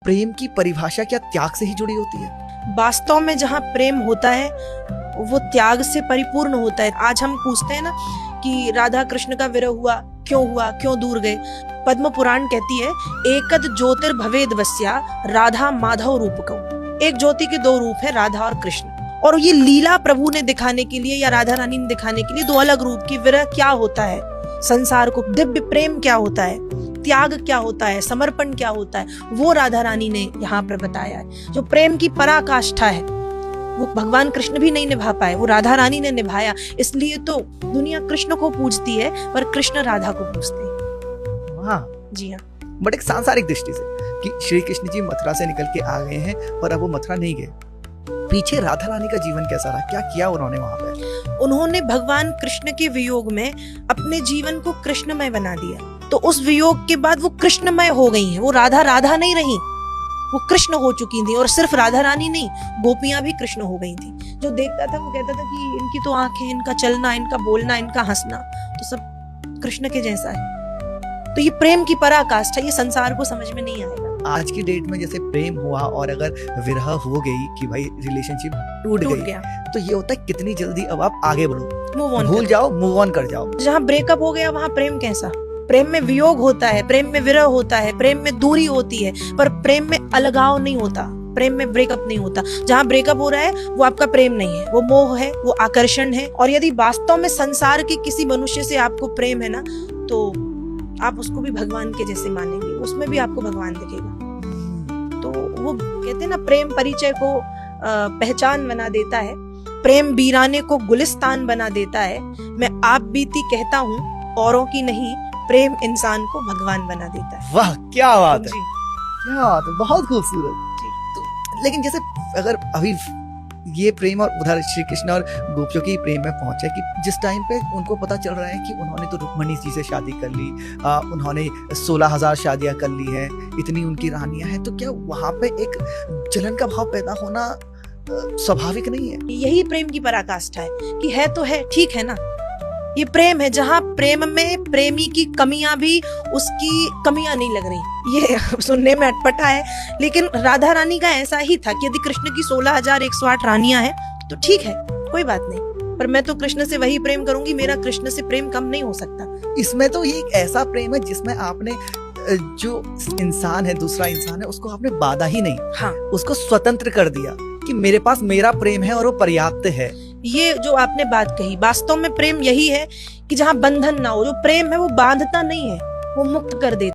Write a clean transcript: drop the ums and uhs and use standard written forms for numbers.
प्रेम की परिभाषा क्या त्याग से ही जुड़ी होती है? वास्तव में जहाँ प्रेम होता है वो त्याग से परिपूर्ण होता है। आज हम पूछते हैं ना कि राधा कृष्ण का विरह हुआ, क्यों दूर गए। पद्म पुराण कहती है एकद ज्योतिर्भवेद वस्या राधा माधव रूपकौ। एक ज्योति के दो रूप है, राधा और कृष्ण। और ये लीला प्रभु ने दिखाने के लिए या राधा रानी ने दिखाने के लिए दो अलग रूप की विरह क्या होता है, संसार को दिव्य प्रेम क्या होता है, त्याग क्या होता है, समर्पण क्या होता है, वो राधा रानी ने यहाँ पर बताया है। जो प्रेम की पराकाष्ठा है वो भगवान कृष्ण भी नहीं निभा पाए, वो राधा रानी ने निभाया। इसलिए तो दुनिया कृष्ण को पूजती है पर कृष्ण राधा को पूजते हैं। हाँ जी हाँ। बट एक सांसारिक दृष्टि से कि श्री कृष्ण जी मथुरा से निकल के आ गए हैं और अब वो मथुरा नहीं गए, पीछे राधा रानी का जीवन कैसा रहा, क्या किया उन्होंने वहां पे? उन्होंने भगवान कृष्ण के वियोग में अपने जीवन को कृष्णमय बना दिया। तो उस वियोग के बाद वो कृष्णमय हो गई हैं। वो राधा राधा नहीं रही, वो कृष्ण हो चुकी थी। और सिर्फ राधा रानी नहीं, गोपियां भी कृष्ण हो गई थी। जो देखता था वो कहता था कि इनकी तो आंखें, इनका चलना, इनका बोलना, इनका हंसना तो सब कृष्ण के जैसा है। तो ये प्रेम की पराकाष्ठा, ये संसार को समझ में नहीं आएगा। आज की डेट में जैसे प्रेम हुआ और अगर विरह हो गई कि भाई रिलेशनशिप टूट गया तो ये होता है कितनी जल्दी अब आप आगे बढ़ो, मूव ऑन, भूल जाओ, मूव ऑन कर जाओ। जहाँ ब्रेकअप हो गया वहाँ प्रेम कैसा? प्रेम में वियोग होता है, प्रेम में विरह होता है, प्रेम में दूरी होती है, पर प्रेम में अलगाव नहीं होता, प्रेम में ब्रेकअप नहीं होता। जहाँ ब्रेकअप हो रहा है वो आपका प्रेम नहीं है, वो मोह है, वो आकर्षण है। और यदि वास्तव में संसार के किसी मनुष्य से आपको प्रेम है ना, तो आप उसको भी भगवान के जैसे मानेंगे, उसमें भी आपको भगवान दिखेगा। तो वो कहते हैं ना, प्रेम परिचय को पहचान बना देता है, प्रेम वीराने को गुलिस्तान बना देता है। मैं आप बीती कहता हूँ औरों की नहीं, प्रेम इंसान को भगवान बना देता है। वाह क्या बात है, जी। क्या बात है, बहुत खूबसूरत। तो लेकिन जैसे अगर अभी ये प्रेम और उधर श्री कृष्ण और गोपियों के प्रेम में पहुंचे कि जिस टाइम पे उनको पता चल रहा है कि उन्होंने तो रुक्मणी जी से शादी कर ली, उन्होंने 16,000 शादियां कर ली हैं, इतनी उनकी रानियां हैं, तो क्या वहां पे एक जलन का भाव पैदा होना स्वाभाविक नहीं है? यही प्रेम की पराकाष्ठा है कि है तो है, ठीक है ना। ये प्रेम है जहाँ प्रेम में प्रेमी की कमियां भी उसकी कमियां नहीं लग रही। ये सुनने में अटपटा है, लेकिन राधा रानी का ऐसा ही था कि यदि कृष्ण की 16,108 रानियां हैं तो ठीक है, कोई बात नहीं, पर मैं तो कृष्ण से वही प्रेम करूंगी, मेरा कृष्ण से प्रेम कम नहीं हो सकता। इसमें तो ये एक ऐसा प्रेम है जिसमें आपने जो इंसान है, दूसरा इंसान है, उसको आपने बाधा ही नहीं, हाँ, उसको स्वतंत्र कर दिया कि मेरे पास मेरा प्रेम है और वो पर्याप्त है। ये जो आपने बात कही, वास्तव में प्रेम यही है कि जहाँ बंधन ना हो। जो प्रेम है वो बांधता नहीं है, वो मुक्त कर देता।